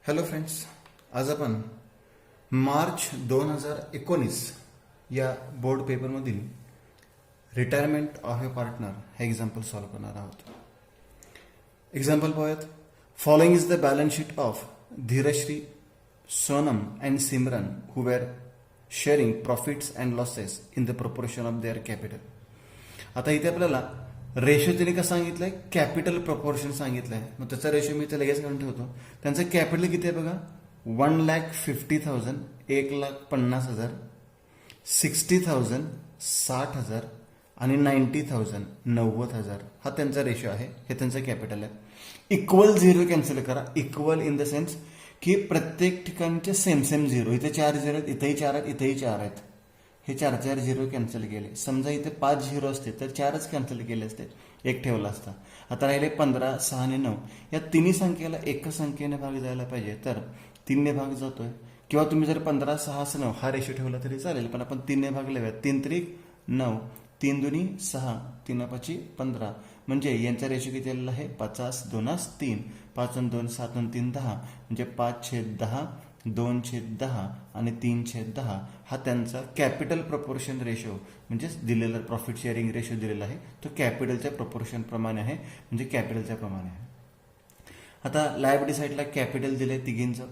Hello friends, आज आपण March 2019 या बोर्ड पेपरमधील रिटायरमेंट ऑफ ए पार्टनर हे एक्झाम्पल सॉल्व्ह करणार आहोत. एक्झाम्पल पाहूयात. Following is the balance sheet of Dhirshree, Sonam and Simran who were sharing profits and losses in the proportion of their capital. आता इथे आपल्याला रेशो त्यांनी का सांगितलंय? कॅपिटल प्रपोर्शन सांगितलंय. मग त्याचा रेशो मी इथे लगेच काढून ठेवतो. त्यांचं कॅपिटल किती आहे बघा, 1,50,000, 1,50,000, 60,000, 60,000 आणि 90,000, 90,000 हा त्यांचा रेशो आहे. हे त्यांचं कॅपिटल आहे. इक्वल झिरो कॅन्सल करा. इक्वल इन द सेन्स की प्रत्येक ठिकाणचे सेम सेम झिरो. इथे 4 झिरो आहेत, इथेही 4 आहेत, इथेही 4 आहेत. हे 4 झिरो कॅन्सल केले. समजा इथे 5 झिरो असते तर 4च कॅन्सल केले असते, एक ठेवला असता. आता राहिले 15, 6 आणि 9. या तिन्ही संख्येला एका संख्येने भाग जायला पाहिजे, तर 3 ने भाग जातोय. किंवा तुम्ही जर 15, 6, 9 हा रेशो ठेवला तरी चालेल, पण आपण 3 ने भाग लावूया. 3 त्रिक 9, 3 दुनी 6, 3 पाची 15. म्हणजे यांचा रेशो किती आलेला आहे? 50, 2, 3, 5, 2, 7, 3, 10. म्हणजे 5/10, 2/10 आणि 3/10 हा त्यांचा कॅपिटल प्रपोर्शन रेशो म्हणजे दिलेला प्रॉफिट शेअरिंग रेशो दिलेला आहे. तो कॅपिटलच्या प्रपोर्शन प्रमाणे आहे, म्हणजे कॅपिटलच्या प्रमाणे आहे. आता लायबिलिटी साईडला कॅपिटल दिले तिघींचं,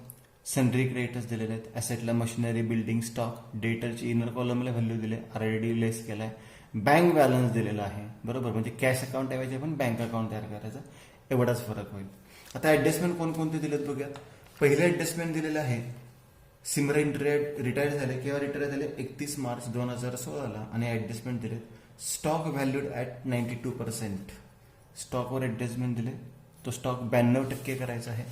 सन्ड्री क्रेडिटर्स दिलेले आहेत, ॲसेटला machinery, building, stock, डेटरची inner कॉलमला value दिले, ऑलरेडी लेस केलाय. बँक बॅलन्स दिलेला आहे, बरोबर. म्हणजे कॅश अकाउंट ऐवजी आपण बँक अकाउंट तयार करायचा, एवढाच फरक होईल. आता ऍडजस्टमेंट कोणकोणते दिलेत बघूयात. पहिले ऍडजस्टमेंट दिलेलं आहे, सिमरन रिटायर झाले किंवा रिटायर झाले 31 मार्च 2016 आणि ऍडजस्टमेंट दिले. Stock valued at 92%. स्टॉकवर ऍडजस्टमेंट दिले, तो स्टॉक 92% करायचा आहे.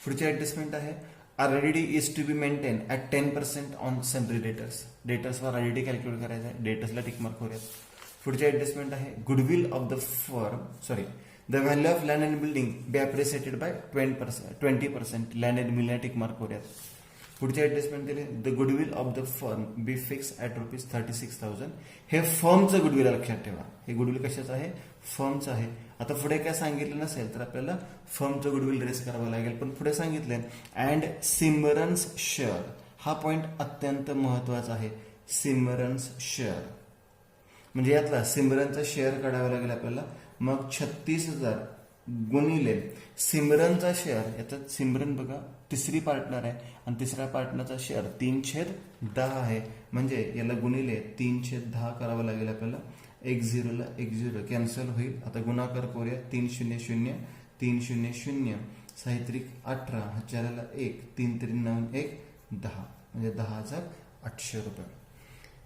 पुढची ऍडजस्टमेंट आहे, RDD is to be maintain at 10% on sundry debtors. डेटर्सवर आरडीडी कॅल्क्युलेट करायचा आहे, डेटर्सला टिकमार्क करूयात. पुढची ऍडजस्टमेंट आहे, goodwill of the firm the value of land and building be appreciated by 20%. land and building tick mark करूयात. पुढचे adjustment दिले, the goodwill of the firm B fix at ₹36,000. हे फर्मचं गुडविल लक्षात ठेवा. हे गुडविल कशाचं आहे? फर्मचं आहे. आता पुढे काय सांगितलं नसेल तर आपल्याला फर्मचं गुडविल रेस करावं लागेल, पण पुढे सांगितलंय अँड सिमरन्स शेअर. हा पॉइंट अत्यंत महत्वाचा आहे. सिमरन्स शेअर म्हणजे यातला सिमरनचा शेअर काढावा लागेल आपल्याला. मग 36,000 गुणिले सिमरनचा शेअर. याच्यात सिमरन बघा तिसरी पार्टनर आहे आणि तिसऱ्या पार्टनरचा शेअर 3/10 आहे. म्हणजे याला गुणिले 3/10 करावं लागेल आपल्याला. 1 ला 1 कॅन्सल होईल. आता गुणाकार करूया. 300, 300, 6 18, 4 1, 3 9 1 10 म्हणजे 10,800 रुपये.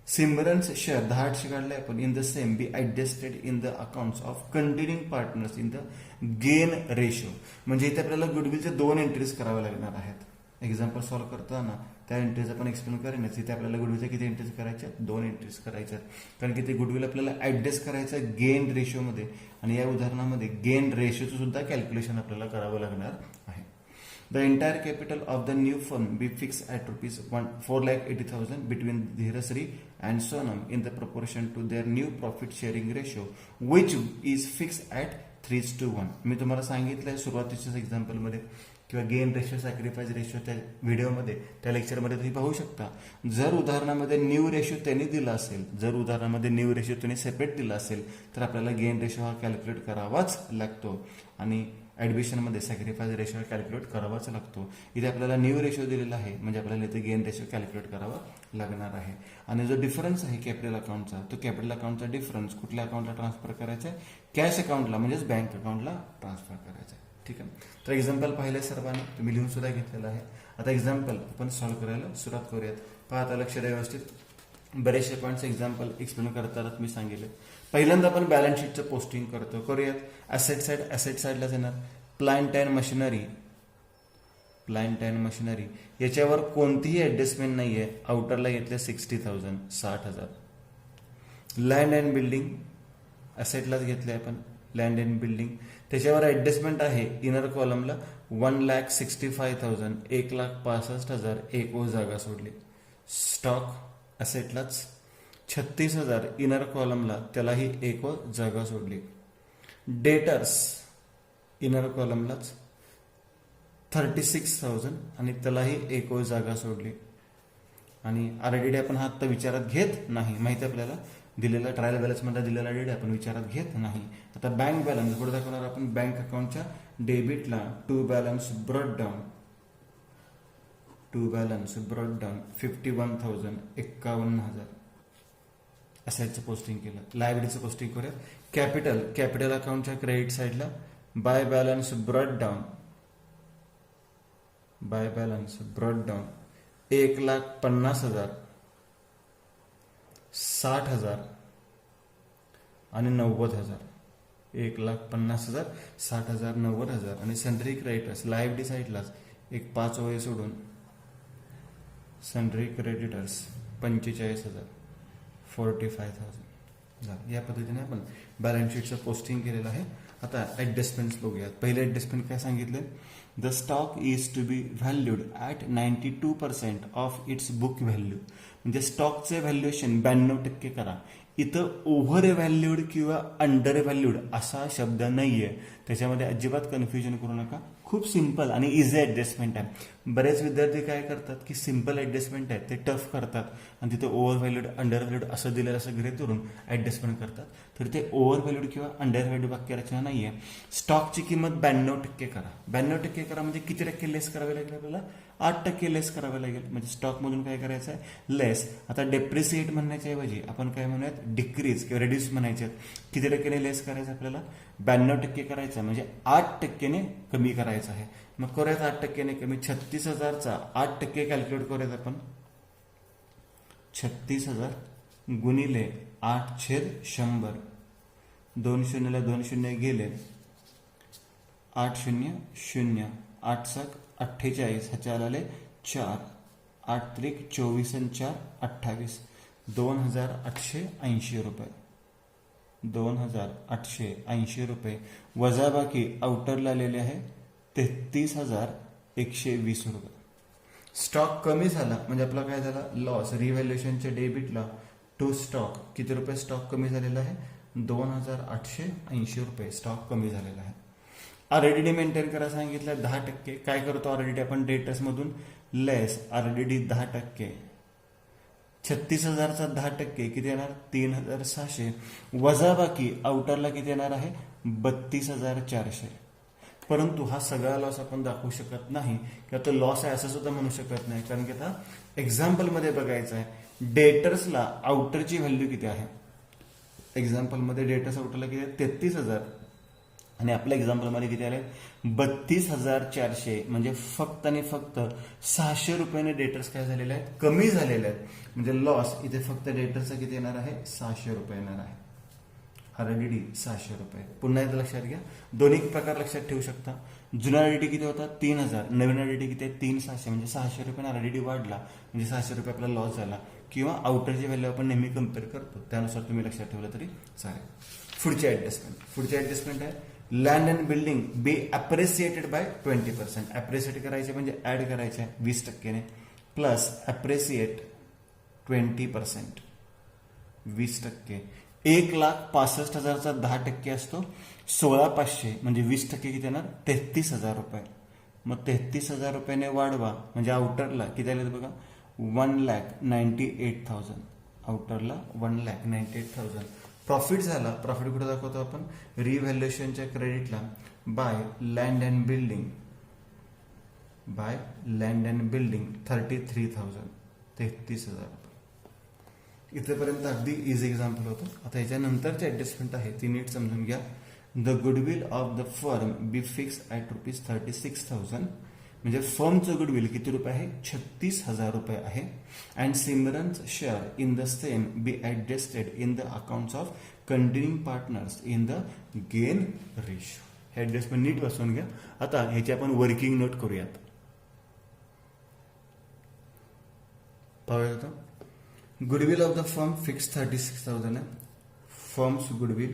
सिमरन्स शेअर 10,800 काढले आपण. In the same be adjusted in the accounts of continuing partners in the gain ratio. म्हणजे इथे आपल्याला गुडविलचे 2 एंट्रीज कराव्या लागणार आहेत. एक्झाम्पल सॉल्व्ह करताना त्या एंट्रीज आपण एक्सप्लेन करेनच. इथे आपल्याला गुडविलच्या किती एंट्रीज करायच्या? 2 एंट्रीज करायच्या. कारण की ते गुडविल आपल्याला ऍडजस्ट करायचं गेन रेशोमध्ये, आणि या उदाहरणामध्ये गेन रेशोचं सुद्धा कॅल्क्युलेशन आपल्याला करावं लागणार आहे. The entire capital of the new firm be fixed at ₹4,80,000 between Dhirasri and Sonam in the proportion to their new profit sharing ratio, which is fixed at 3:1. मी तुम्हाला सांगितलंय सुरुवातीच्याच एक्झाम्पलमध्ये किंवा गेन रेशो, सॅक्रिफाईस रेशो त्या व्हिडिओमध्ये, त्या लेक्चरमध्ये तुम्ही पाहू शकता. जर उदाहरणामध्ये न्यू रेशो त्यांनी दिला असेल, जर उदाहरणामध्ये न्यू रेशो त्यांनी सेपरेट दिला असेल तर आपल्याला गेन रेशो हा कॅल्क्युलेट करावाच लागतो आणि ऍडमिशनमध्ये सॅक्रिफाईस रेशो कॅल्क्युलेट करावाच लागतो. इथे आपल्याला न्यू रेशो दिलेला आहे म्हणजे आपल्याला इथे गेन रेशो कॅल्क्युलेट करावा लागणार आहे. आणि जो डिफरन्स आहे कॅपिटल अकाउंटचा, तो कॅपिटल अकाउंटचा डिफरन्स कुठल्या अकाउंटला ट्रान्सफर करायचा आहे? कॅश अकाउंटला म्हणजेच बँक अकाउंटला ट्रान्सफर करायचा आहे. ठीक आहे. तर एक्झाम्पल पाहिले सर्वांनी, तुम्ही लिहून सुद्धा घेतलेलं आहे. आता एक्झाम्पल आपण सॉल्व्ह करायला सुरुवात करूयात. पहा आता लक्ष द्या व्यवस्थित. बरेचसे पॉईंट्स एक्झाम्पल एक्सप्लेन करताना मी सांगितले. पहिल्यांदा आपण बॅलन्स शीटचं पोस्टिंग करूयात. ॲसेट साईडलाच येणार. प्लांट अँड मशिनरी याच्यावर कोणतीही ऍडजस्टमेंट नाहीये. आउटरला घेतल्या 60,000, 60,000. लँड अँड बिल्डिंग ॲसेटलाच घेतले आपण. लँड अँड बिल्डिंग त्याच्यावर ऍडजस्टमेंट आहे. इनर कॉलमला 1,65,000, 1,65,000, एक जागा सोडली. स्टॉक ॲसेटलाच 36,000, इनर कॉलमला त्यालाही एक जागा सोडली. डेटर्स इनर कॉलमलाच 36,000 आणि त्यालाही एक ओळ जागा सोडली. आणि आरडीडी आपण हा आत्ता विचारात घेत नाही, माहिती आपल्याला दिलेला ट्रायल बॅलन्स मध्ये दिलेला आरडीडी आपण विचारात घेत नाही. आता बँक बॅलन्स पुढे दाखवणार आपण. बँक अकाउंटच्या डेबिटला टू बॅलन्स ब्रॉट डाऊन 51,000 51,000 असं याचं पोस्टिंग केलं. लायबिलिटीचं पोस्टिंग करूया. कॅपिटल अकाउंटच्या क्रेडिट साईडला बाय बॅलन्स ब्रॉट डाऊन 1,50,000 60,000 आणि 90,000. 1,50,000 60,000 90,000. आणि सन्ड्री क्रेडिटर्स लायबिलिटी साईडलाच एक 5 ओळी सोडून सन्ड्री क्रेडिटर्स 45,000 45,000 झालं. या पद्धतीने आपण बॅलन्स शीटचं पोस्टिंग केलेलं आहे. आता ऍडजस्टमेंट्स बघूयात. पहिले ऍडजस्टमेंट काय सांगितले? The stock is to be valued at 92% of its book value. म्हणजे स्टॉकचे व्हॅल्युएशन 92% करा. इथं ओव्हर व्हॅल्यूड किंवा अंडर व्हॅल्यूड असा शब्द नाहीये, त्याच्यामध्ये अजिबात कन्फ्युजन करू नका. खूप सिंपल आणि इझी ऍडजस्टमेंट आहे. बरेच विद्यार्थी काय करतात की सिंपल ऍडजस्टमेंट आहे ते टफ करतात आणि तिथे ओव्हर व्हॅल्यूड अंडर व्हॅल्यूड असं दिलेलं असं गृहीत धरून ऍडजस्टमेंट करतात. तर ते ओव्हर व्हॅल्यूड किंवा अंडर व्हॅल्यूड वाक्यरचना नाहीये. स्टॉकची किंमत 92% करा. 92% करा म्हणजे किती टक्के लेस करावे लागेल आपल्याला? 8% लेस करावे लागेल. म्हणजे स्टॉक मधून काय करायचं आहे? लेस. आता डेप्रिसिएट म्हणण्याच्या ऐवजी आपण काय म्हणूयात? डिक्रीज किंवा रिड्यूस म्हणायचे. किती टक्क्याने लेस करायचं आपल्याला? 92% करायचं म्हणजे 8%ने कमी करायचं आहे. मग करूयात 8%ने कमी. 36,000चा 8% कॅल्क्युलेट करूयात आपण. 36,000 गुणिले 8/100. 2 शून्यला 2 शून्य गेले. 8 शून्य 0 8 7 48 ह्याच्या आले 4 8 त्रिक 24 आणि 4 28 2,880 रुपये. 2,880 रुपये वजा बाकी आउटरला आलेले आहे 33,120 रुपये. स्टॉक कमी झाला म्हणजे आपला काय झाला? लॉस. रिव्हॅल्युएशनच्या डेबिटला टू स्टॉक किती रुपये स्टॉक कमी झालेला आहे? 2,880 रुपये स्टॉक कमी झालेला आहे. आरडीडी मेंटेन करा सांगितलं 10%. काय करतो आरडीडी आपण? डेटर्स मधून लेस आरडीडी 10%. 36,000चा 10% किती येणार? 3,600 वजा बाकी आउटरला किती येणार आहे? 32,400. परंतु हा सगळा लॉस आपण दाखवू शकत नाही किंवा तो लॉस आहे असं सुद्धा म्हणू शकत नाही, कारण की आता एक्झाम्पल मध्ये बघायचं आहे डेटर्सला आउटरची व्हॅल्यू किती आहे. एक्झाम्पल मध्ये डेटर्स आउटरला किती आहे? 33,000 आणि आपल्या एक्झाम्पल मध्ये किती आले? 32,400. म्हणजे फक्त आणि फक्त 600 रुपयाने डेटर्स काय झालेले आहेत? कमी झालेले आहेत. म्हणजे लॉस इथे फक्त डेटर्सचा किती येणार आहे? 600 रुपये येणार आहे. आरडीडी 600 रुपये. पुन्हा एकदा लक्षात घ्या, दोन्ही प्रकार लक्षात ठेवू शकता. जुना आरडीडी किती होता? 3,000. नवीन आरडीडी किती आहे? 3,600. म्हणजे 600 रुपये आरडीडी वाढला म्हणजे 600 रुपये आपला लॉस झाला. किंवा आउटरची व्हॅल्यू आपण नेहमी कम्पेअर करतो, त्यानुसार तुम्ही लक्षात ठेवलं तरी चालेल. पुढची ऍडजस्टमेंट आहे land and building be appreciated by 20%. Appreciate करायचे म्हणजे ऍड करायचे 20%ने प्लस अप्रिसिएट 20% 20%. 1,65,000चा 10% असतो 16,500 म्हणजे 20% किती येणार? 33,000 रुपये. मग 33,000 रुपयाने वाढवा म्हणजे आउटरला किती आले बघा? 1,98,000. आउटरला 1,98,000. प्रॉफिट झाला. प्रॉफिट कुठे दाखवतो आपण? रिव्हॅल्युएशनच्या क्रेडिटला बाय लँड अँड बिल्डिंग 33,000 33,000 रुपये. इथेपर्यंत अगदी इझी एक्झाम्पल होतं. आता याच्यानंतरची ऍडजस्टमेंट आहे ती नीट समजून घ्या. The goodwill of the firm B fix at ₹36,000. म्हणजे फर्मचं गुडविल किती रुपये आहे? 36,000 रुपये आहे. And Simran's share in the same be adjusted in the accounts of continuing partners in the gain ratio. हे ऍडजस्टमेंट नीट बसवून घ्या. आता ह्याची आपण वर्किंग नोट करूयात. पाहूया. Goodwill of the firm fix 36,000 आहे. Firm's goodwill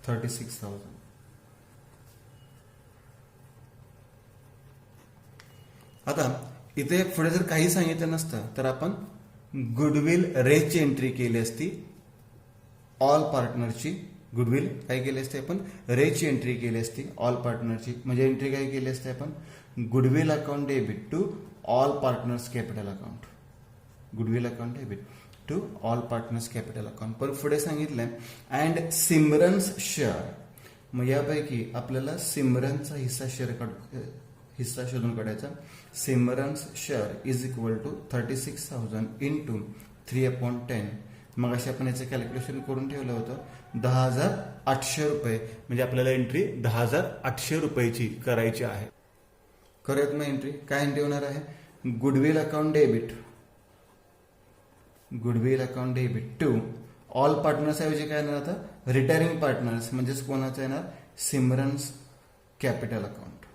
36,000. आता इथे पुढे जर काही सांगितलं नसतं तर आपण गुडविल रेटची एंट्री केली असती ऑल पार्टनरची गुडविल काय केली असते आपण, रेची एंट्री केली असती ऑल पार्टनरची. म्हणजे एंट्री काय केली असते आपण, goodwill account debit to all partners capital account. Goodwill account debit to all partners capital account. पण पुढे सांगितलंय अँड सिमरन्स शेअर. मग यापैकी आपल्याला सिमरनचा हिस्सा शोधून काढायचा. Simran's share is equal to 36,000 into 3/10. मग अशी आपण याचं कॅल्क्युलेशन करून ठेवलं होतं 10,800 रुपये. म्हणजे आपल्याला एंट्री 10,800 रुपयाची करायची आहे. करूयात मग एंट्री. काय एंट्री होणार आहे, goodwill account debit, goodwill account debit to all partners ऐवजी काय येणार आता, रिटायरिंग पार्टनर्स म्हणजेच कोणाचं येणार, Simran's capital account,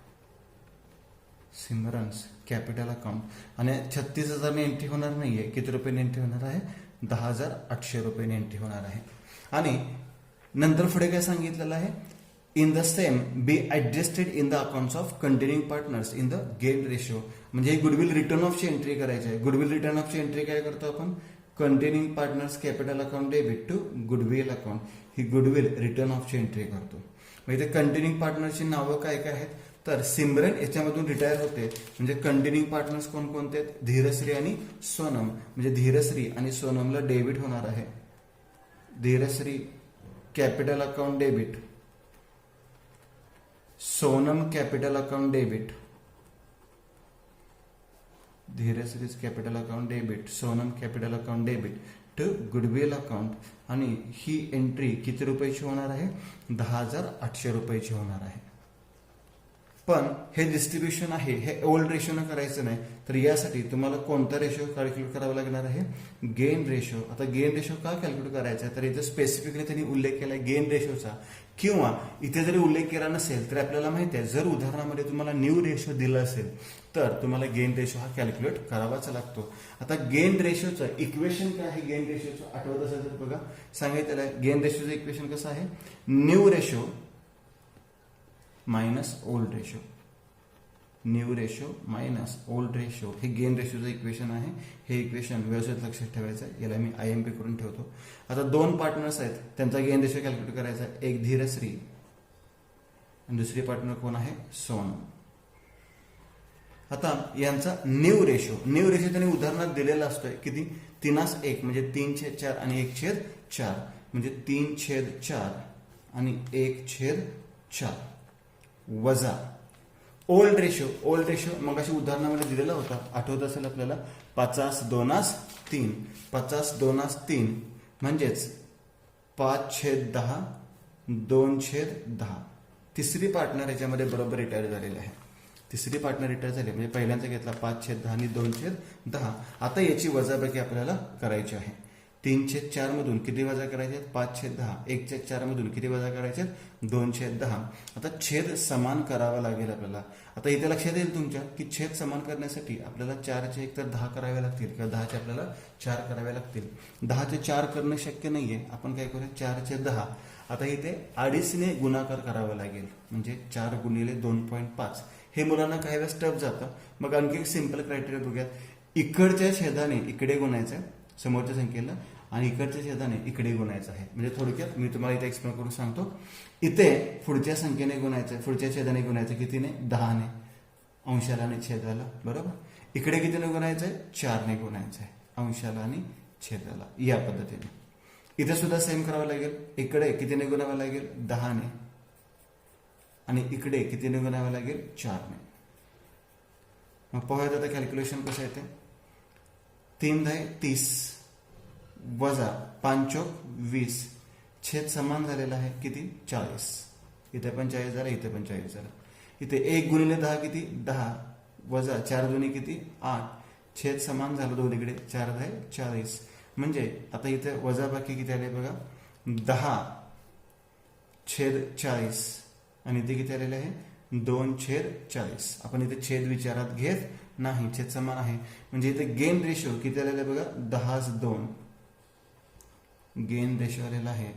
Simran's capital account. आणि 36,000 एंट्री होणार नाहीये. किती रुपयाने एंट्री होणार आहे, 10,800 रुपयाने एंट्री होणार आहे. आणि नंतर पुढे काय सांगितलेलं आहे, in the same be adjusted in the accounts of continuing partners in the gain ratio. म्हणजे गुडविल रिटर्न ऑफची एंट्री करायची आहे. गुडविल रिटर्न ऑफची एंट्री काय करतो आपण, continuing partners capital account debit to goodwill account. ही गुडविल रिटर्न ऑफची एंट्री करतो. मग इथे कंटिन्यूइंग पार्टनरची नावं काय काय आहेत, तर सिमरन याच्यामधून रिटायर होते. म्हणजे कंटिन्यूइंग पार्टनर्स कोणकोणते आहेत, धीरश्री आणि सोनम. म्हणजे धीरश्री आणि सोनमला डेबिट होणार आहे. Dhirshri capital account debit, Sonam capital account debit. Dhirshri's capital account debit, Sonam capital account debit to goodwill account. आणि ही एंट्री किती रुपयाची होणार आहे, 10,800 रुपयाची होणार आहे. पण हे डिस्ट्रीब्युशन आहे हे ओल्ड रेशोनं करायचं नाही. तर यासाठी तुम्हाला कोणता रेशो कॅल्क्युलेट करावा लागणार आहे, गेन रेशो. आता गेन रेशो का कॅल्क्युलेट करायचा आहे, तर इथे स्पेसिफिकली त्यांनी उल्लेख केलाय गेन रेशोचा. किंवा इथे जरी उल्लेख केला नसेल तरी आपल्याला माहिती आहे, जर उदाहरणामध्ये तुम्हाला न्यू रेशो दिला असेल तर तुम्हाला गेन रेशो हा कॅल्क्युलेट करावाच लागतो. आता गेन रेशोचं इक्वेशन काय आहे, गेन रेशोचं आठवत असेल तर बघा सांगितलेलं आहे. गेन रेशोचं इक्वेशन कसं आहे, new ratio minus old ratio, new ratio minus old ratio हे गेन रेशोचं इक्वेशन आहे. हे इक्वेशन व्यवस्थित लक्षात ठेवायचं आहे. याला मी IMP करून ठेवतो. आता दोन पार्टनर्स आहेत, त्यांचा गेन रेशो कॅल्क्युलेट करायचा आहे. एक धीरश्री आणि दुसरी पार्टनर कोण आहे, सोनम. आता यांचा न्यू रेशो त्यांनी उदाहरणात दिलेला असतोय किती, 3:1 म्हणजे 3/4 आणि 1/4 म्हणजे 3/4 आणि 1/4 वजा ओल्ड रेशो मग अशी उदाहरणामध्ये दिलेला होता, आठवत असेल आपल्याला, 50/2 50/2 म्हणजेच 5/10 2/10. तिसरी पार्टनर याच्यामध्ये बरोबर रिटायर झालेली आहे. तिसरी पार्टनर रिटायर झाली म्हणजे पहिल्यांदा घेतला 5/10 आणि 2/10. आता याची वजाबाकी आपल्याला करायची आहे. 3/4 मधून किती वजा करायचे, 5/10. 1/4 मधून किती वजा करायचे, 2/10. आता छेद समान करावा लागेल आपल्याला. आता इथे लक्षात येईल तुमच्या की छेद समान करण्यासाठी आपल्याला 4चे एक तर 10 करावे लागतील किंवा 10चे आपल्याला 4 करावे लागतील. 10चे 4 करणं शक्य नाहीये. आपण काय करूया, 4चे 10. आता इथे 2.5ने गुणाकार करावा लागेल म्हणजे 4 गुणिले 2.5. हे मुलांना काही वेळेस टफ जातं. मग आणखी एक सिंपल क्रायटेरिया बघूयात. इकडच्या छेदाने इकडे गुणायचं समोरच्या संख्येला आणि इकडच्या छेदाने इकडे गुणायचं आहे. म्हणजे थोडक्यात मी तुम्हाला इथे एक्सप्लेन करून सांगतो. इथे पुढच्या संख्येने गुणायचं, पुढच्या छेदाने गुणायचं कितीने, 10ने, अंशाला आणि छेदाला. बरोबर. इकडे कितीने गुणायचंय, 4ने गुणायचं आहे, अंशाला आणि छेदाला. या पद्धतीने इथे सुद्धा सेम करावं लागेल. इकडे कितीने गुणावं लागेल, 10ने, आणि इकडे कितीने गुणावं लागेल, 4ने. मग पाहूयात आता कॅल्क्युलेशन कसं येते. 3×10 30 वजा 5×20 छेद समान झालेला आहे किती, 40. इथे पण 40 झाला, इथे पण 40 झाला. इथे 1 गुणिले 10 किती, 10 वजा 4 दुनी किती, 8. छेद समान झालं दोन्हीकडे, 4×10 40. म्हणजे आता इथे वजाबाकी किती आले बघा, 10/40 आणि इथे किती आलेले आहे, 2/40. आपण इथे छेद विचारात घेत नाही, छेद समान आहे. म्हणजे इथे गेन रेशो किती आलेला आहे बघा, 10/2. गेन रेशो आलेला आहे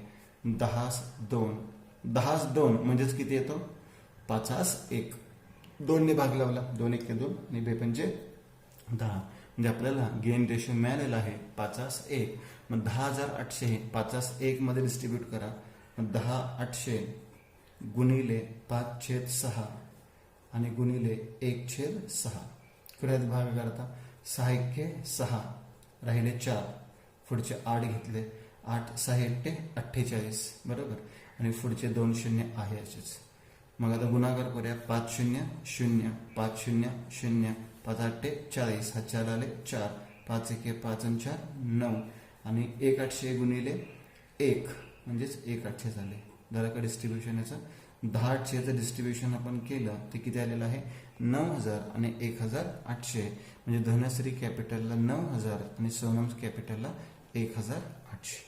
10/2. 10/2 म्हणजेच किती येतो, 5/1. 2ने भाग लावला, 2 1 2 आणि 2 5 10. म्हणजे आपल्याला गेन रेशो मिळालेला आहे 5/1. मग 10,800 5/1 मध्ये डिस्ट्रीब्यूट करा. 10,800 गुणिले 5/6 आणि गुणिले 1/6. करूयात भाग करता. 6 1 6 राहिले 4, पुढचे 8 घेतले, 8 6 1 48 बरोबर, आणि पुढचे 2 शून्य आहे असेच. मग आता गुणाकार करूया. 5 0 0 5 0 0 5 8 40, हा 4 आले 4, 5 1 5 आणि 4 9, आणि 1/800 गुणिले 1 म्हणजेच 1/800 झाले. जरा का डिस्ट्रीब्युशन याचं 10,800चं डिस्ट्रीब्युशन आपण केलं ते किती आलेलं आहे 9,000 आणि 1,800, म्हणजे धनश्री कॅपिटलला 9,000 आणि सोनम कॅपिटलला 1,800.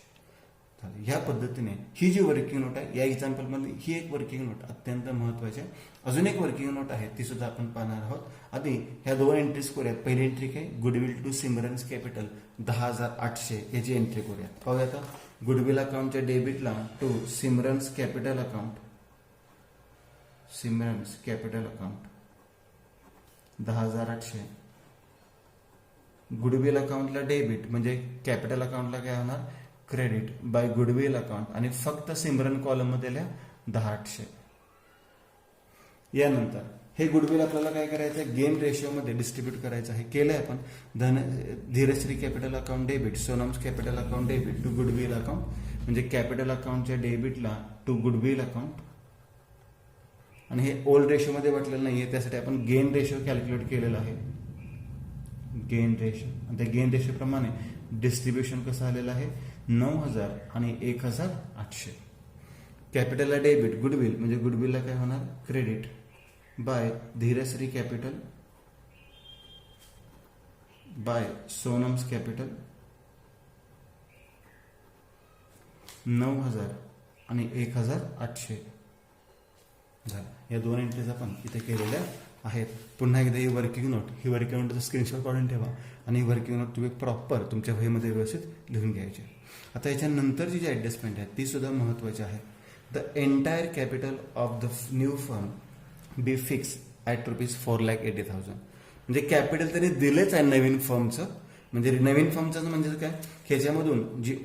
ह्या पद्धतीने ही जी वर्किंग नोट आहे या एक्झाम्पलमध्ये ही एक वर्किंग नोट अत्यंत महत्वाची आहे. अजून एक वर्किंग नोट आहे ती सुद्धा आपण पाहणार आहोत. आधी ह्या 2 एंट्रीज करूयात. पहिली एंट्री काय, गुडविल टू सिमरन्स कॅपिटल 10,800 याची एंट्री करूयात. पाहूया आता. गुडविल अकाउंटच्या डेबिटला to Simran's capital account, Simran's capital account 10,800. गुडविल अकाउंटला डेबिट म्हणजे कॅपिटल अकाउंटला काय होणार क्रेडिट बाय गुडविल अकाउंट, आणि फक्त सिमरन कॉलम मध्ये लिहा 10,800. यानंतर हे गुडविल आपल्याला काय करायचं आहे गेन रेशिओ मध्ये डिस्ट्रीब्यूट करायचं आहे. केलंय आपण. Dhirshri capital account debit, Sonam's capital account debit to goodwill account, म्हणजे कॅपिटल अकाउंटच्या डेबिटला टू गुडविल अकाउंट, आणि हे ओल्ड रेशो मध्ये वाटलेलं नाहीये त्यासाठी आपण गेन रेशो कॅल्क्युलेट केलेला आहे. गेन रेशो, आणि त्या गेन रेशो प्रमाणे डिस्ट्रीब्युशन कसं आलेलं आहे 9,000 आणि 1,800. कॅपिटलला डेबिट गुडविल म्हणजे गुडविलला काय होणार credit by Dhirshri capital by Sonam's capital 9,000 आणि 1,800 झालं. या 2 एंट्रीज आपण इथे केलेल्या आहेत. पुन्हा एकदा ही वर्किंग नोटचा स्क्रीनशॉट काढून ठेवा, आणि ही वर्किंग नोट तुम्ही प्रॉपर तुमच्या वहीमध्ये व्यवस्थित लिहून घ्यायची. आता याच्यानंतरची जी ॲडजस्टमेंट आहे ती सुद्धा महत्त्वाची आहे. The entire capital of the new firm B fix at ₹4,80,000. म्हणजे कॅपिटल तरी दिलेच आहे नवीन फर्मचं, म्हणजे नवीन फर्मचं म्हणजे काय ह्याच्यामधून जी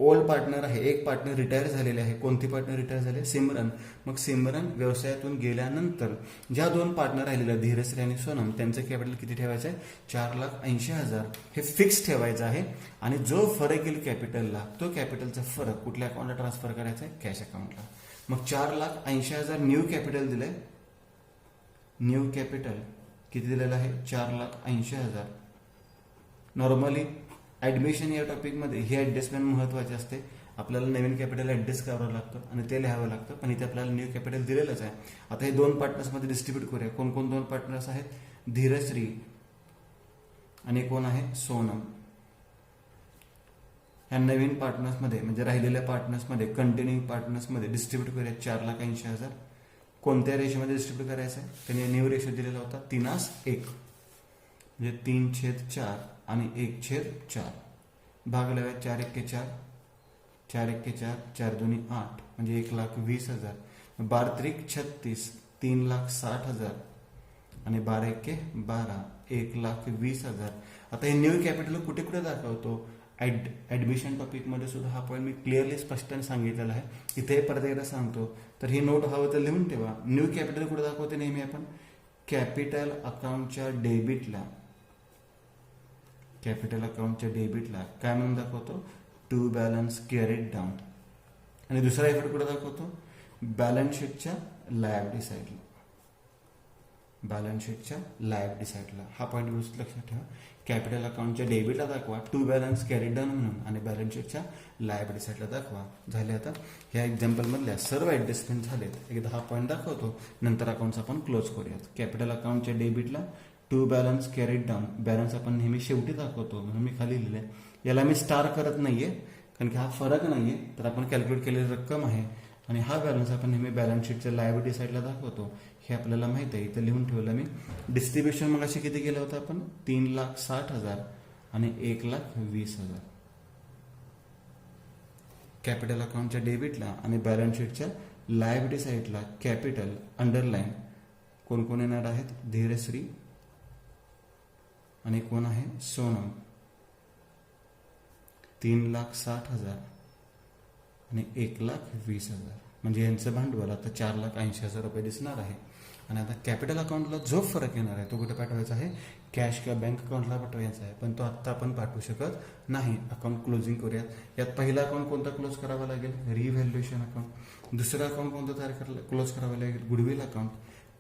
ओल्ड पार्टनर आहे, एक पार्टनर रिटायर झालेले आहे. कोणती पार्टनर रिटायर झाले सिमरन. मग सिमरन व्यवसायातून गेल्यानंतर ज्या 2 पार्टनर राहिलेल्या धीरश्री आणि सोनम त्यांचं कॅपिटल किती ठेवायचं आहे 4,80,000 हे फिक्स ठेवायचं आहे. आणि जो फरक येईल कॅपिटलला तो कॅपिटलचा फरक कुठल्या अकाउंटला ट्रान्सफर करायचा आहे कॅश अकाउंटला. मग 4,80,000 न्यू कॅपिटल दिलंय. न्यू कॅपिटल किती दिलेलं आहे 4,80,000. नॉर्मली ऍडमिशन या टॉपिकमध्ये ही ऍडजस्टमेंट महत्वाची असते. आपल्याला नवीन कॅपिटल ऍडजस्ट करावं लागतं आणि ते लिहावं लागतं, पण इथे आपल्याला न्यू कॅपिटल दिलेलंच आहे. आता हे 2 पार्टनर्समध्ये डिस्ट्रीब्यूट करूया. कोण कोण 2 पार्टनर्स आहेत धीरश्री आणि कोण आहे सोनम. ह्या नवीन पार्टनर्समध्ये म्हणजे राहिलेल्या पार्टनर्समध्ये कंटिन्यू पार्टनर्समध्ये डिस्ट्रीब्यूट करूया 4,80,000. कोणत्या रेशोमध्ये डिस्ट्रीब्यूट करायचं आहे त्यांनी न्यू रेशो दिलेला होता 3:1 म्हणजे 3/4 आणि 1/4. भाग लावूया 4 1 4, 4 1 4, 4 2 8 म्हणजे 1,20,000. 12 3 36, 3,60,000 आणि 12 1 12, 1,20,000. आता हे न्यू कॅपिटल कुठे कुठे दाखवतो ऍडमिशन टॉपिकमध्ये सुद्धा हा पॉईंट मी क्लिअरली स्पष्टपणे सांगितलेला आहे. इथे परत एकदा सांगतो तर ही नोट हवं तर लिहून ठेवा. न्यू कॅपिटल कुठे दाखवते नेहमी आपण कॅपिटल अकाउंटच्या डेबिटला, कॅपिटल अकाउंटच्या डेबिटला काय म्हणून दाखवतो टू बॅलन्स कॅरीड डाऊन. आणि दुसरा इफेक्ट कुठे दाखवतो बॅलन्स शीटच्या लायबिलिटी साईडला, बॅलन्स शीटच्या लायबिलिटी साईडला. हा पॉईंट व्यवस्थित लक्षात ठेवा. कॅपिटल अकाउंटच्या डेबिटला दाखवा टू बॅलन्स कॅरीड डाऊन म्हणून आणि बॅलन्स शीटच्या लायबिलिटी साईडला दाखवा. झाले. आता ह्या एक्झाम्पल मधल्या सर्व ऍडजस्टमेंट झालेत. एकदा हा पॉईंट दाखवतो नंतर अकाउंट्स आपण क्लोज करूयात. कॅपिटल अकाउंटच्या डेबिटला to balance carried down, balance आपण नेहमी शेवटी दाखवतो म्हणून मी खाली लिहिलंय. याला मी स्टार करत नाहीये कारण की हा फरक नाहीये, तर आपण कॅल्क्युलेट केलेली रक्कम आहे आणि हा बॅलन्स आपण नेहमी बॅलन्स शीटच्या लायबिलिटी साईडला दाखवतो हे आपल्याला माहित आहे. इथं लिहून ठेवलं मी. डिस्ट्रीब्युशन मग अशी किती केलं होतं आपण 3,60,000 आणि 1,20,000. कॅपिटल अकाउंटच्या डेबिटला आणि बॅलन्स शीटच्या लायबिलिटी साईडला कॅपिटल अंडरलाईन कोण कोण येणार आहेत धीरश्री आणि कोण आहे सोनम. 3,60,000 आणि 1,20,000 म्हणजे यांचं भांडवल आता 4,80,000 रुपये दिसणार आहे. आणि आता कॅपिटल अकाउंटला जो फरक येणार आहे तो कुठे पाठवायचा आहे, कॅश किंवा बँक अकाउंटला पाठवायचा आहे, पण तो आत्ता आपण पाठवू शकत नाही. अकाउंट क्लोजिंग करूयात. यात पहिला अकाउंट कोणता क्लोज करावा लागेल, रिव्हॅल्युएशन अकाउंट. दुसरा अकाउंट कोणतं क्लोज करावं लागेल, गुडविल अकाउंट.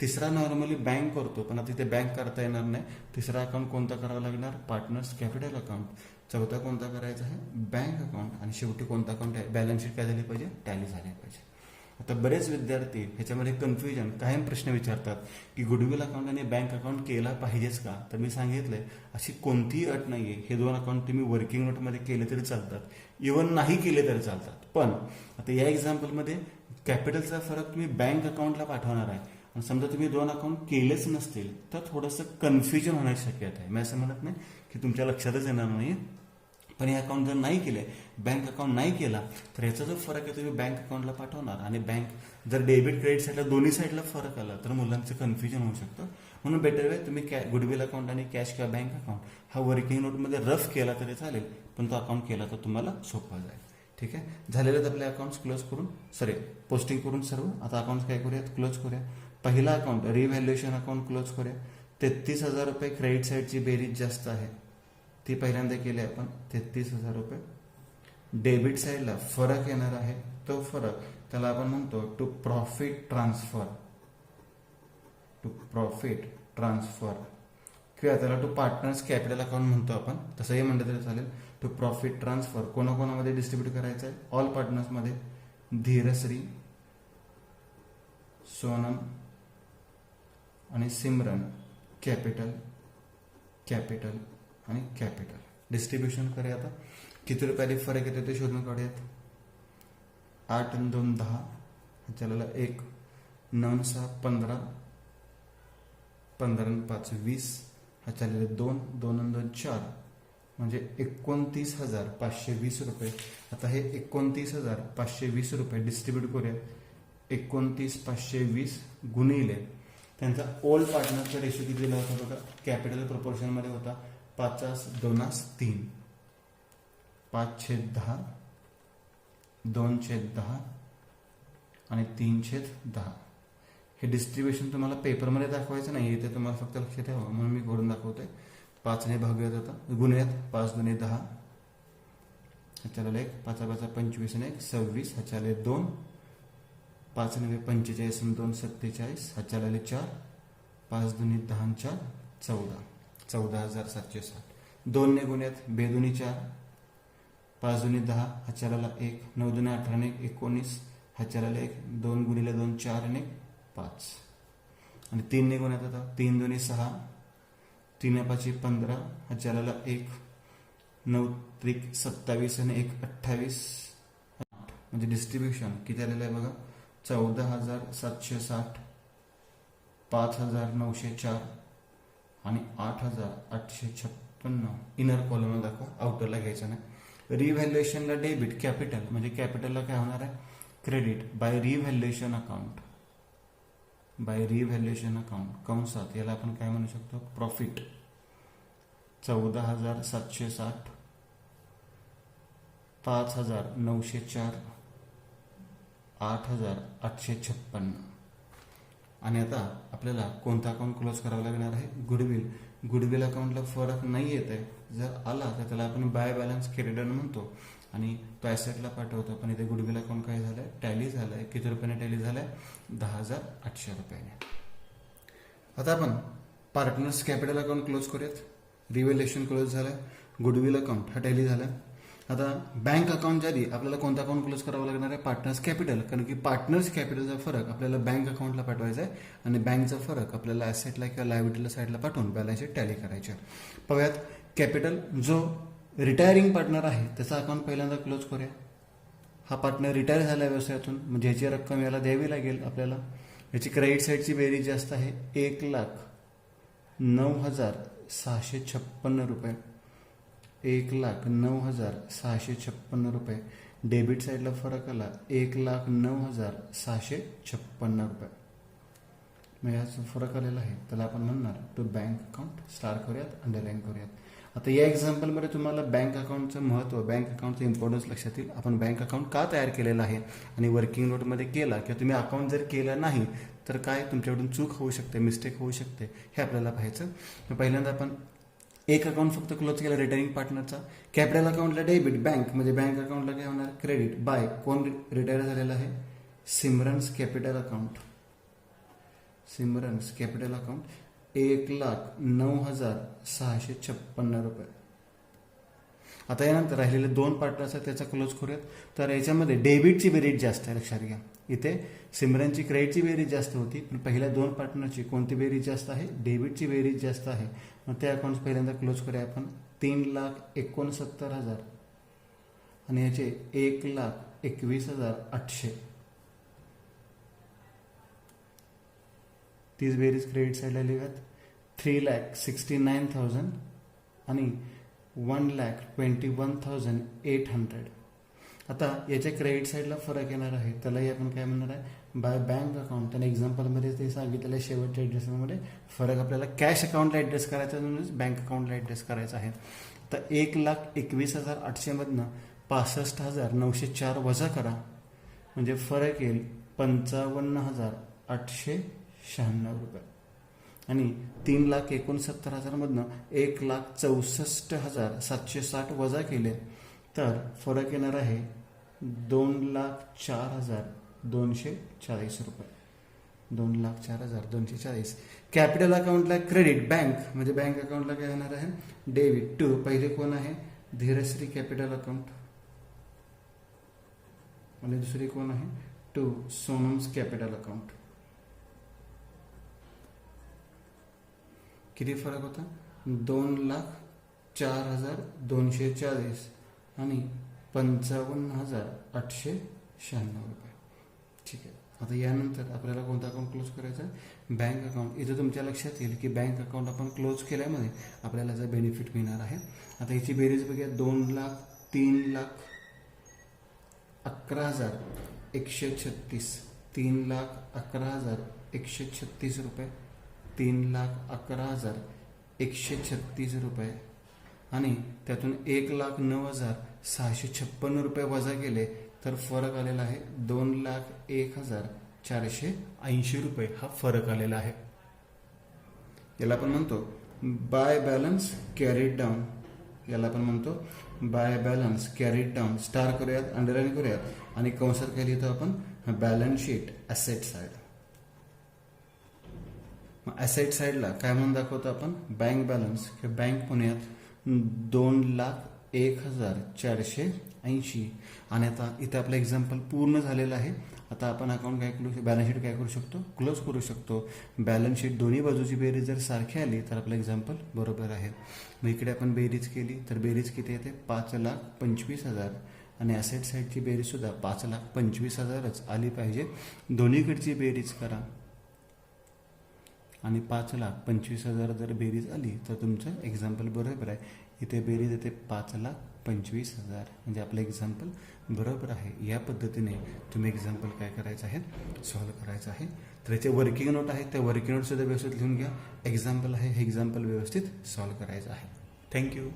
तिसरा नॉर्मली बँक करतो, पण आता इथे बँक करता येणार नाही. तिसरा अकाउंट कोणता करावा लागणार, पार्टनर्स कॅपिटल अकाउंट. चौथा कोणता करायचा आहे, बँक अकाउंट. आणि शेवटी कोणता अकाउंट आहे, बॅलन्स शीट काय झाली पाहिजे, टॅली झाली पाहिजे. आता बरेच विद्यार्थी ह्याच्यामध्ये कन्फ्युजन कायम प्रश्न विचारतात की गुडविल अकाउंट आणि बँक अकाउंट केला पाहिजेच का. तर मी सांगितलंय अशी कोणतीही अट नाहीये. हे दोन अकाउंट तुम्ही वर्किंग नोटमध्ये केले तरी चालतात, इव्हन नाही केले तरी चालतात. पण आता या एक्झाम्पलमध्ये कॅपिटलचा फरक तुम्ही बँक अकाउंटला पाठवणार आहे आणि समजा तुम्ही दोन अकाउंट केलेच नसतील तर थोडंसं कन्फ्युजन होण्याची शक्यता आहे. मी असं म्हणत नाही की तुमच्या लक्षातच येणार नाही, पण हे अकाउंट जर नाही केले, बँक अकाउंट नाही केला, तर याचा जो फरक आहे तुम्ही बँक अकाउंटला पाठवणार. आणि बँक जर डेबिट क्रेडिट साईडला दोन्ही साईडला फरक आला तर मुलांचं कन्फ्युजन होऊ शकतं. म्हणून बेटर वे तुम्ही गुडविल अकाउंट आणि कॅश किंवा बँक अकाउंट हा वर्किंग नोटमध्ये रफ केला तरी चालेल, पण तो अकाउंट केला तर तुम्हाला सोपा जाईल. ठीक आहे, झालेले आपले अकाउंट्स क्लोज करून पोस्टिंग करून सर्व. आता अकाउंट्स काय करूयात, क्लोज करूया. पहिला अकाउंट रिव्हॅल्युएशन अकाउंट क्लोज करूया. 33,000 रुपये क्रेडिट साईडची बेरीज जास्त आहे, ती पहिल्यांदा केली आपण, 33,000 रुपये. डेबिट साईडला फरक येणार आहे, तो फरक त्याला आपण म्हणतो to profit transfer. To profit transfer किंवा त्याला टू पार्टनर्स कॅपिटल अकाउंट म्हणतो आपण, तसंही म्हणलं तरी चालेल. टू प्रॉफिट ट्रान्सफर कोणाकोणामध्ये डिस्ट्रीब्यूट करायचं आहे, ऑल पार्टनर्समध्ये. धीरश्री, सोनम आणि सिमरन कॅपिटल, कॅपिटल आणि कॅपिटल. डिस्ट्रीब्युशन करूया. आता किती रुपयाला फरक येतो ते शोधून काढूयात. 8 आणि 2 10, ह्याच्याला 1, 9 6 15, 15 आणि 5 20, ह्याच्याला 2, 2 आणि 2 4, म्हणजे 29,520 रुपये. आता हे 29,520 रुपये डिस्ट्रीब्यूट करूया. 29,520 गुणिले त्यांचा ओल्ड पार्टनरचा रेशो किती दिला होता बघा, कॅपिटल प्रपोर्शनमध्ये होता 5/2/3, 5/10, 2/10 आणि 3/10. हे डिस्ट्रीब्युशन तुम्हाला पेपरमध्ये दाखवायचं नाही, इथे तुम्हाला फक्त लक्षात ठेवा म्हणून मी करून दाखवतोय. 5ने भागूयात, आता गुणूयात. 5 दुणे 10, ह्याच्याला 1, 5 5 25 आणि 1 26, ह्याच्याला 2, 5 9 45 आणि 2 47, ह्याच्याला 4, 5 दुणे 10 आणि 4 14, 14,760. 2 ने गुणयात, 2 दुणे 4, 5 दुणे 10, ह्याच्याला 1, 9 दुणे 18 आणि 19, ह्याच्याला 1, 2 गुणिले 2 4 आणि 5. आणि 3 ने गुणयात, आता 3 दुणे 6, 3 5 15, ह्याच्याला 1, 9 त्रिक 27 आणि 1 28. म्हणजे डिस्ट्रीब्युशन किती आलेलं आहे बघा, 14,760, 5,904 आणि 8,856. इनर कॉलमला दाखवा, आउटरला घ्यायचं नाही. रिव्हॅल्युएशनला डेबिट, कॅपिटल म्हणजे कॅपिटलला काय होणार आहे, credit by revaluation account. By revaluation account कंसात याला आपण काय म्हणू शकतो, प्रॉफिट. 14,760, 5,904, 8,856. आणि आता आपल्याला कोणता अकाउंट क्लोज करावं लागणार आहे, गुडविल. गुडविल अकाउंटला फरक नाही येत आहे, जर आला तर त्याला आपण बाय बॅलन्स क्रेडिटर म्हणतो आणि तो ॲसेटला पाठवतो. पण इथे गुडविल अकाउंट काय झालंय, टॅली झालंय. किती रुपयाने टॅली झालाय, 10,800 रुपयाने. आता आपण पार्टनर्स कॅपिटल अकाउंट क्लोज करूयात. रिव्हॅल्युएशन क्लोज झालंय, गुडविल अकाउंट हा टॅली झालाय. आता बँक अकाउंटच्या आधी आपल्याला कोणता अकाउंट क्लोज करावं लागणार आहे, पार्टनर्स कॅपिटल. कारण की पार्टनर्स कॅपिटलचा फरक आपल्याला बँक अकाउंटला पाठवायचा आहे आणि बँकचा फरक आपल्याला ॲसेटला किंवा लायबिलिटीला साईडला पाठवून बॅलन्स शीट टॅली करायची आहे. पाहूयात, कॅपिटल जो रिटायरिंग पार्टनर आहे त्याचा अकाउंट पहिल्यांदा क्लोज करूया. हा पार्टनर रिटायर झाला व्यवसायातून, म्हणजे याची रक्कम याला द्यावी लागेल आपल्याला. याची क्रेडिट साईडची बेरीज जास्त आहे, 1,09,656 रुपये. 1,09,656 रुपये. डेबिट साईडला फरक आला, 1,09,656 रुपये. मग याचा फरक आलेला आहे, त्याला आपण म्हणणार टू बँक अकाउंट. स्टार करूयात, अंडरलाईन करूयात. आता या एक्झाम्पलमध्ये तुम्हाला बँक अकाउंटचं महत्त्व, बँक अकाउंटचं इम्पॉर्टन्स लक्षात येईल. आपण बँक अकाउंट का तयार केलेलं आहे आणि वर्किंग नोटमध्ये केला किंवा तुम्ही अकाउंट जर केलं नाही तर काय तुमच्याकडून चूक होऊ शकते, मिस्टेक होऊ शकते, हे आपल्याला पाहायचं. पहिल्यांदा आपण एक अकाउंट फक्त क्लोज केला रिटर्निंग पार्टनरचा. कॅपिटल अकाउंटला डेबिट, बँक म्हणजे बँक अकाउंटला काय होणार क्रेडिट. बाय कोण रिटायर झालेला आहे, Simran's capital account. Simran's capital account 1,09,656 रुपये. आता यानंतर राहिलेले दोन पार्टनर्स आहेत त्याचा क्लोज करूयात. तर याच्यामध्ये डेबिटची बेरीज जास्त आहे, लक्षात घ्या. इथे सिमरनची क्रेडिटची बेरीज जास्त होती, पण पहिल्या दोन पार्टनरची कोणती बेरीज जास्त आहे, डेबिटची बेरीज जास्त आहे. मग ते अकाउंट पहिल्यांदा क्लोज करूया आपण. 3,69,000 आणि याचे 1,21,800. तीच बेरीज क्रेडिट साईडला लिहूयात. 3,69,000 आणि 1,21,800. आता याच्या क्रेडिट साईडला फरक येणार आहे, त्यालाही आपण काय म्हणणार आहे, बाय बँक अकाउंट. आणि एक्झाम्पलमध्ये ते सांगितलेलं आहे शेवटच्या ॲड्रेसमध्ये फरक आपल्याला कॅश अकाउंटला ॲड्रेस करायचा म्हणूनच बँक अकाउंटला ॲड्रेस करायचा आहे. तर 1,21,800 मधनं 65,904 वजा करा म्हणजे फरक येईल 55,896 रुपये. आणि 3,69,000 मधनं 1,64,760 वजा केले तर फरक येणार आहे 2,04,240 रुपये. 2,04,240. कॅपिटल अकाउंटला क्रेडिट, बँक म्हणजे बँक अकाउंटला काय होणार आहे डेबिट. टू पहिले कोण आहे, धीरश्री कॅपिटल अकाउंट आणि दुसरी कोण आहे, टू सोनम्स कॅपिटल अकाउंट. किती फरक होता, 2,04,240 आणि 55,896 रुपये. ठीक आहे. आता यानंतर आपल्याला कोणता अकाउंट क्लोज करायचा आहे, बँक अकाउंट. इथं तुमच्या लक्षात येईल की बँक अकाउंट आपण क्लोज केल्यामध्ये आपल्याला जर बेनिफिट मिळणार आहे. आता याची बेरीज बघूया. 3,11,136. 3,11,136 रुपये. 3,11,136 रुपये आणि त्यातून 1,09,656 रुपये वजा केले तर फरक आलेला आहे 2,01,480 रुपये. हा फरक आलेला आहे. याला आपण म्हणतो बाय बॅलन्स कॅरीड डाऊन. याला आपण म्हणतो by balance carried down. Star करूयात, अंडरलाईन करूयात आणि कंसात काय लिहितो आपण, बॅलन्स शीट ॲसेट साईड. मग ॲसेट साईडला काय म्हणून दाखवतो आपण, बँक बॅलन्स किंवा बँक पुण्यात 2,01,480. आणि आता इथे आपलं एक्झाम्पल पूर्ण झालेलं आहे. आता आपण अकाउंट काय करू, बॅलन्स शीट काय करू शकतो, क्लोज करू शकतो. बॅलन्स शीट दोन्ही बाजूची बेरीज जर सारखी आली तर आपलं एक्झाम्पल बरोबर आहे. मग इकडे आपण बेरीज केली तर बेरीज किती येते, 5,25,000 आणि ॲसेट साईडची बेरीज सुद्धा 5,25,000च आली पाहिजे. दोन्हीकडची बेरीज करा आणि 5,25,000 जर बेरीज आली तर तुमचं एक्झाम्पल बरोबर आहे. इथे बेरीज येते 5,25,000 म्हणजे आपलं एक्झाम्पल बरोबर आहे. या पद्धतीने तुम्ही एक्झाम्पल काय करायचं आहे, सॉल्व्ह करायचं आहे. तर याचे वर्किंग नोट आहे, त्या वर्किंग नोटसुद्धा व्यवस्थित लिहून घ्या. एक्झाम्पल आहे, हे एक्झाम्पल व्यवस्थित सॉल्व्ह करायचं आहे. थँक्यू.